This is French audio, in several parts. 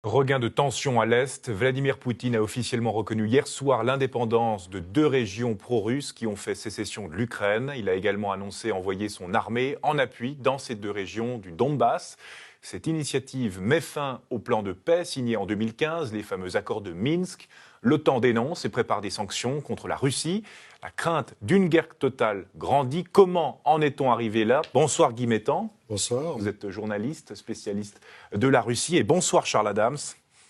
Regain de tension à l'Est, Vladimir Poutine a officiellement reconnu hier soir l'indépendance de deux régions pro-russes qui ont fait sécession de l'Ukraine. Il a également annoncé envoyer son armée en appui dans ces deux régions du Donbass. Cette initiative met fin au plan de paix signé en 2015, les fameux accords de Minsk. L'OTAN dénonce et prépare des sanctions contre la Russie. La crainte d'une guerre totale grandit. Comment en est-on arrivé là? Bonsoir Guy Mettan. Bonsoir. Vous êtes journaliste, spécialiste de la Russie. Et bonsoir Charles Adams.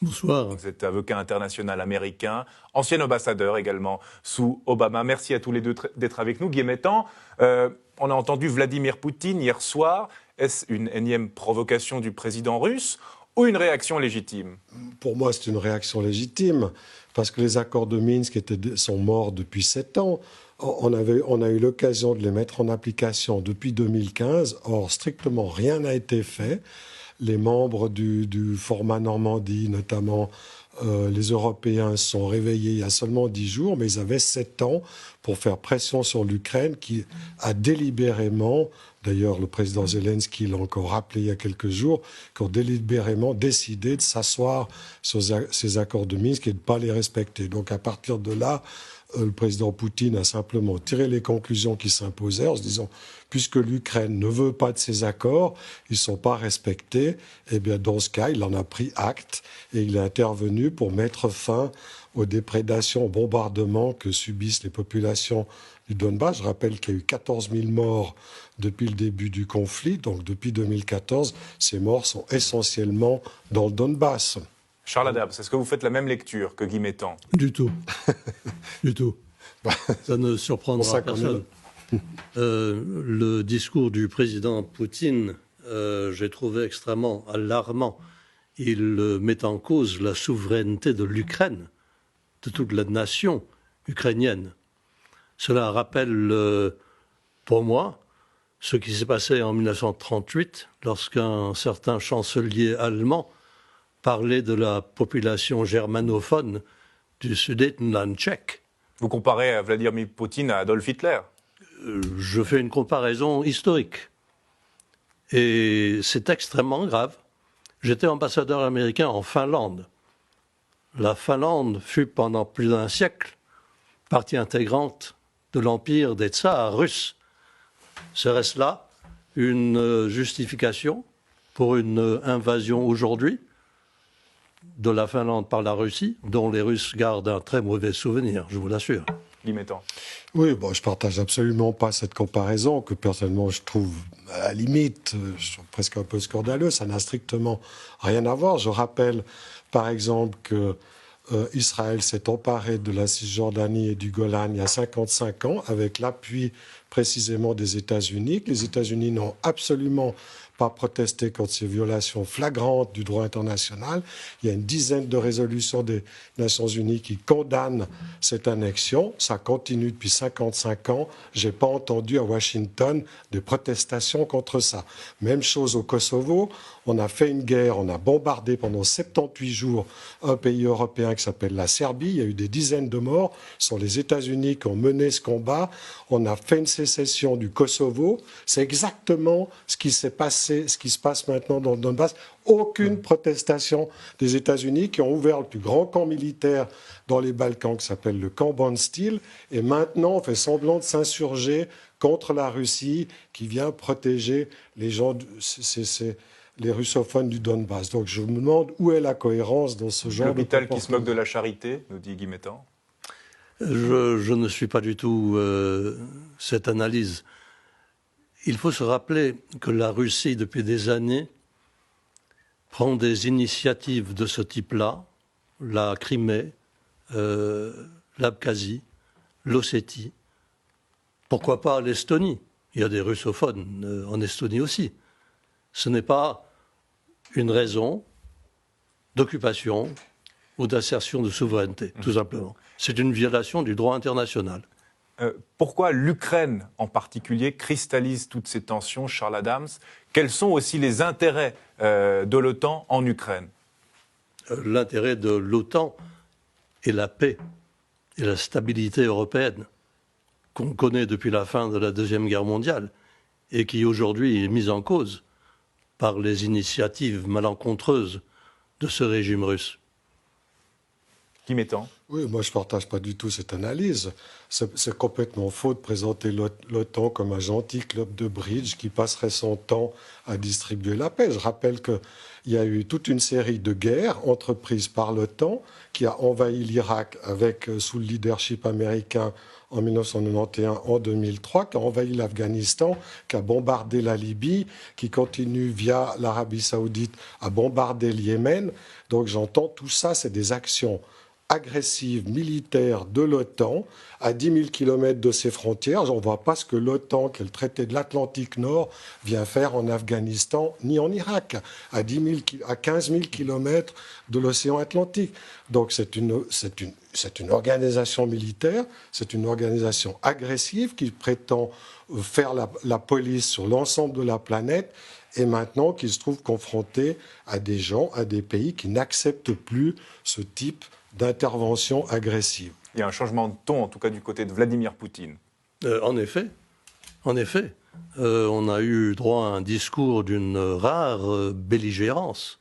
Bonsoir. Vous êtes avocat international américain, ancien ambassadeur également sous Obama. Merci à tous les deux d'être avec nous. Guy Mettan, on a entendu Vladimir Poutine hier soir. Est-ce une énième provocation du président russe ou une réaction légitime? Pour moi, c'est une réaction légitime, parce que les accords de Minsk sont morts depuis 7 ans. On a eu l'occasion de les mettre en application depuis 2015. Or, strictement rien n'a été fait. Les membres du format Normandie, notamment les Européens, se sont réveillés il y a seulement 10 jours, mais ils avaient 7 ans pour faire pression sur l'Ukraine qui a délibérément, d'ailleurs le président Zelensky l'a encore rappelé il y a quelques jours, qui ont délibérément décidé de s'asseoir sur ces accords de Minsk et de ne pas les respecter. Donc à partir de là, le président Poutine a simplement tiré les conclusions qui s'imposaient en se disant, puisque l'Ukraine ne veut pas de ces accords, ils ne sont pas respectés, eh bien dans ce cas, il en a pris acte et il est intervenu pour mettre fin aux déprédations, aux bombardements que subissent les populations du Donbass. Je rappelle qu'il y a eu 14 000 morts depuis le début du conflit, donc depuis 2014, ces morts sont essentiellement dans le Donbass. Charles Adams, est-ce que vous faites la même lecture que Guy Mettan? Du tout. Du tout. Ça ne surprendra personne. Le discours du président Poutine, j'ai trouvé extrêmement alarmant. Il met en cause la souveraineté de l'Ukraine, de toute la nation ukrainienne. Cela rappelle, pour moi, ce qui s'est passé en 1938, lorsqu'un certain chancelier allemand parlait de la population germanophone du Sudetenland tchèque. Vous comparez à Vladimir Poutine à Adolf Hitler? Je fais une comparaison historique. Et c'est extrêmement grave. J'étais ambassadeur américain en Finlande. La Finlande fut pendant plus d'1 siècle partie intégrante de l'empire des tsars russes. Serait-ce là une justification pour une invasion aujourd'hui de la Finlande par la Russie, dont les Russes gardent un très mauvais souvenir, je vous l'assure? Guy Mettan. Oui, bon, je ne partage absolument pas cette comparaison, que personnellement je trouve à la limite, presque un peu scandaleux. Ça n'a strictement rien à voir. Je rappelle, par exemple, que Israël s'est emparé de la Cisjordanie et du Golan il y a 55 ans, avec l'appui précisément des États-Unis, que les États-Unis n'ont absolument pas protesté contre ces violations flagrantes du droit international. Il y a une dizaine de résolutions des Nations Unies qui condamnent cette annexion. Ça continue depuis 55 ans. Je n'ai pas entendu à Washington des protestations contre ça. Même chose au Kosovo. On a fait une guerre, on a bombardé pendant 78 jours un pays européen qui s'appelle la Serbie. Il y a eu des dizaines de morts. Ce sont les États-Unis qui ont mené ce combat. On a fait une sécession du Kosovo. C'est exactement ce qui s'est passé, ce qui se passe maintenant dans le Donbass. Aucune protestation des États-Unis qui ont ouvert le plus grand camp militaire dans les Balkans qui s'appelle le camp Bondsteel. Et maintenant, on fait semblant de s'insurger contre la Russie qui vient protéger les gens, les russophones du Donbass. Donc je me demande où est la cohérence dans ce genre de L'hôpital qui se moque de la charité, nous dit Guy Mettan. Je ne suis pas du tout cette analyse. Il faut se rappeler que la Russie, depuis des années, prend des initiatives de ce type-là, la Crimée, l'Abkhazie, l'Ossétie, pourquoi pas l'Estonie? Il y a des russophones en Estonie aussi. Ce n'est pas une raison d'occupation ou d'assertion de souveraineté, tout simplement. C'est une violation du droit international. Pourquoi l'Ukraine en particulier cristallise toutes ces tensions, Charles Adams? Quels sont aussi les intérêts de l'OTAN en Ukraine? L'intérêt de l'OTAN est la paix et la stabilité européenne qu'on connaît depuis la fin de la Deuxième Guerre mondiale et qui aujourd'hui est mise en cause par les initiatives malencontreuses de ce régime russe. Qui m'étend ? Oui, moi je ne partage pas du tout cette analyse. C'est complètement faux de présenter l'OTAN comme un gentil club de bridge qui passerait son temps à distribuer la paix. Je rappelle qu'il y a eu toute une série de guerres entreprises par l'OTAN qui a envahi l'Irak sous le leadership américain en 1991, en 2003, qui a envahi l'Afghanistan, qui a bombardé la Libye, qui continue via l'Arabie saoudite à bombarder le Yémen. Donc j'entends tout ça, c'est des actions agressive militaire de l'OTAN à 10 000 km de ses frontières. On ne voit pas ce que l'OTAN, qui est le traité de l'Atlantique Nord, vient faire en Afghanistan ni en Irak, à 15 000 km de l'océan Atlantique. Donc c'est une organisation militaire, c'est une organisation agressive qui prétend faire la police sur l'ensemble de la planète et maintenant qui se trouve confronté à des gens, à des pays qui n'acceptent plus ce type d'intervention agressive. Il y a un changement de ton, en tout cas du côté de Vladimir Poutine. En effet, on a eu droit à un discours d'une rare belligérance.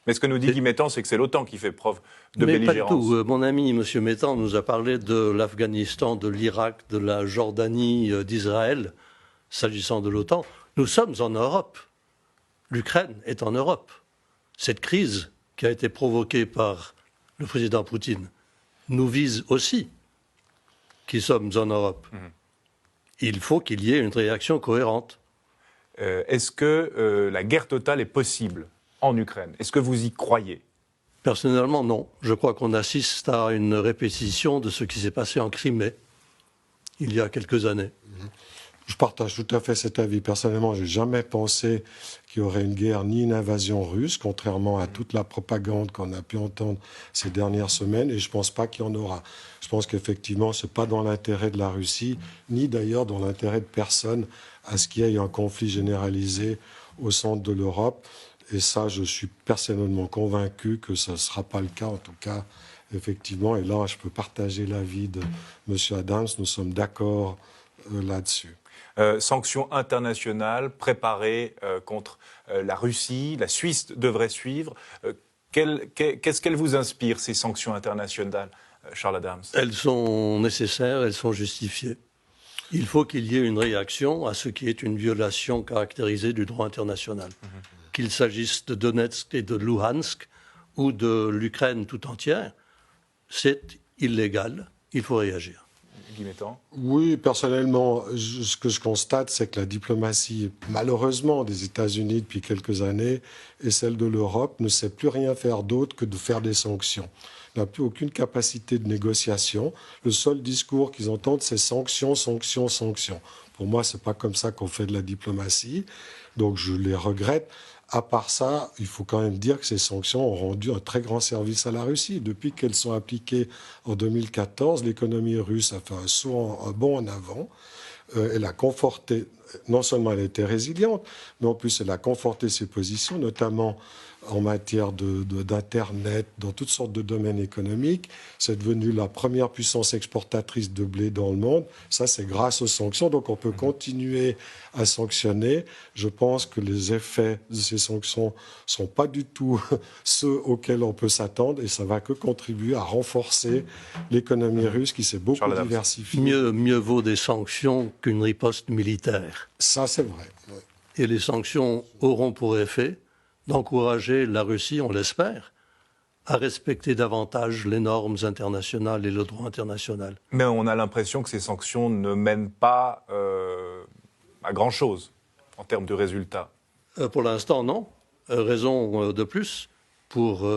Mais ce que nous dit Guy Mettan, c'est que c'est l'OTAN qui fait preuve de belligérance. Pas du tout. Mon ami M. Mettan nous a parlé de l'Afghanistan, de l'Irak, de la Jordanie, d'Israël. S'agissant de l'OTAN, nous sommes en Europe. L'Ukraine est en Europe. Cette crise qui a été provoquée par le président Poutine nous vise aussi, qui sommes en Europe. Il faut qu'il y ait une réaction cohérente. Est-ce que la guerre totale est possible en Ukraine ? Est-ce que vous y croyez ? Personnellement, non. Je crois qu'on assiste à une répétition de ce qui s'est passé en Crimée il y a quelques années. Je partage tout à fait cet avis. Personnellement, je n'ai jamais pensé qu'il y aurait une guerre ni une invasion russe, contrairement à toute la propagande qu'on a pu entendre ces dernières semaines, et je ne pense pas qu'il y en aura. Je pense qu'effectivement, ce n'est pas dans l'intérêt de la Russie, ni d'ailleurs dans l'intérêt de personne, à ce qu'il y ait un conflit généralisé au centre de l'Europe. Et ça, je suis personnellement convaincu que ce ne sera pas le cas, en tout cas, effectivement. Et là, je peux partager l'avis de M. Adams. Nous sommes d'accord là-dessus. Sanctions internationales préparées contre la Russie. La Suisse devrait suivre. Qu'est-ce qu'elles vous inspirent, ces sanctions internationales, Charles Adams ? Elles sont nécessaires, elles sont justifiées. Il faut qu'il y ait une réaction à ce qui est une violation caractérisée du droit international. Qu'il s'agisse de Donetsk et de Luhansk ou de l'Ukraine tout entière, c'est illégal, il faut réagir. Guy Mettan ? Oui, personnellement, ce que je constate, c'est que la diplomatie, malheureusement, des États-Unis depuis quelques années et celle de l'Europe ne sait plus rien faire d'autre que de faire des sanctions. N'a plus aucune capacité de négociation. Le seul discours qu'ils entendent, c'est sanctions, sanctions, sanctions. Pour moi, ce n'est pas comme ça qu'on fait de la diplomatie. Donc, je les regrette. À part ça, il faut quand même dire que ces sanctions ont rendu un très grand service à la Russie. Depuis qu'elles sont appliquées en 2014, l'économie russe a fait un bond en avant. Elle a conforté, non seulement elle était résiliente, mais en plus elle a conforté ses positions, notamment en matière d'Internet, dans toutes sortes de domaines économiques. C'est devenu la première puissance exportatrice de blé dans le monde. Ça, c'est grâce aux sanctions. Donc, on peut continuer à sanctionner. Je pense que les effets de ces sanctions ne sont pas du tout ceux auxquels on peut s'attendre et ça ne va que contribuer à renforcer l'économie russe qui s'est beaucoup diversifiée. Mieux vaut des sanctions qu'une riposte militaire. Ça, c'est vrai. Oui. Et les sanctions auront pour effet d'encourager la Russie, on l'espère, à respecter davantage les normes internationales et le droit international. Mais on a l'impression que ces sanctions ne mènent pas à grand-chose en termes de résultats. Pour l'instant, non. Raison de plus pour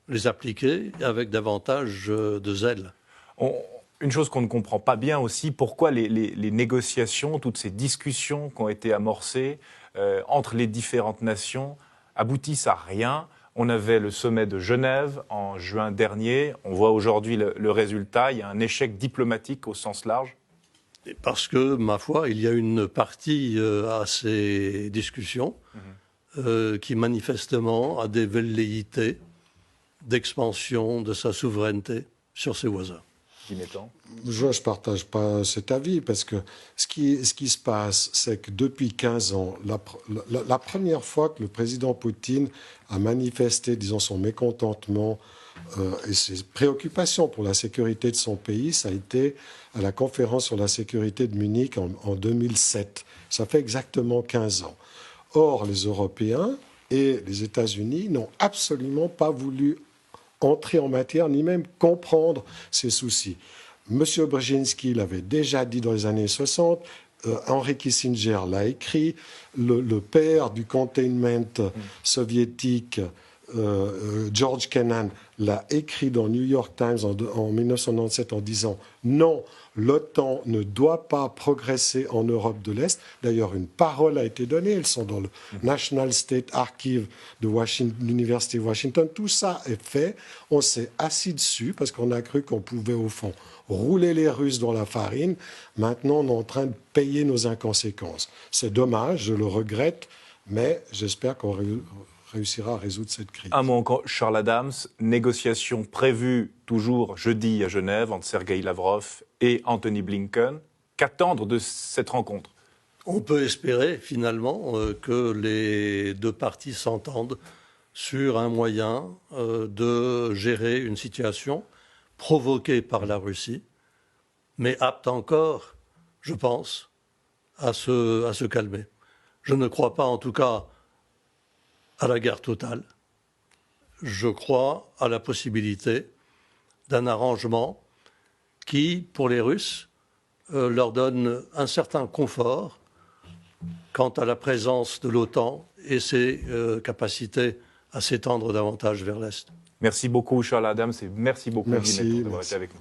les appliquer avec davantage de zèle. Une chose qu'on ne comprend pas bien aussi, pourquoi les négociations, toutes ces discussions qui ont été amorcées entre les différentes nations aboutissent à rien. On avait le sommet de Genève en juin dernier. On voit aujourd'hui le résultat. Il y a un échec diplomatique au sens large. Parce que, ma foi, il y a une partie à ces discussions qui manifestement a des velléités d'expansion de sa souveraineté sur ses voisins. Guy Mettan? Je ne partage pas cet avis, parce que ce qui se passe, c'est que depuis 15 ans, la première fois que le président Poutine a manifesté, disons, son mécontentement et ses préoccupations pour la sécurité de son pays, ça a été à la conférence sur la sécurité de Munich en 2007. Ça fait exactement 15 ans. Or, les Européens et les États-Unis n'ont absolument pas voulu entrer en matière, ni même comprendre ces soucis. Monsieur Brzezinski l'avait déjà dit dans les années 60, Henry Kissinger l'a écrit, le père du containment soviétique, George Kennan, l'a écrit dans New York Times en 1997 en disant « Non, l'OTAN ne doit pas progresser en Europe de l'Est ». D'ailleurs, une parole a été donnée. Elles sont dans le National State Archive de l'Université de Washington. Tout ça est fait. On s'est assis dessus parce qu'on a cru qu'on pouvait, au fond, rouler les Russes dans la farine. Maintenant, on est en train de payer nos inconséquences. C'est dommage, je le regrette, mais j'espère qu'on réussira à résoudre cette crise. Un mot encore, Charles Adams, négociations prévues toujours jeudi à Genève entre Sergueï Lavrov et Anthony Blinken. Qu'attendre de cette rencontre? On peut espérer finalement que les deux parties s'entendent sur un moyen de gérer une situation provoquée par la Russie, mais apte encore, je pense, à se calmer. Je ne crois pas en tout cas à la guerre totale. Je crois à la possibilité d'un arrangement qui, pour les Russes, leur donne un certain confort quant à la présence de l'OTAN et ses capacités à s'étendre davantage vers l'Est. Merci beaucoup Charles Adams et merci beaucoup Guy Mettan d'avoir été avec nous.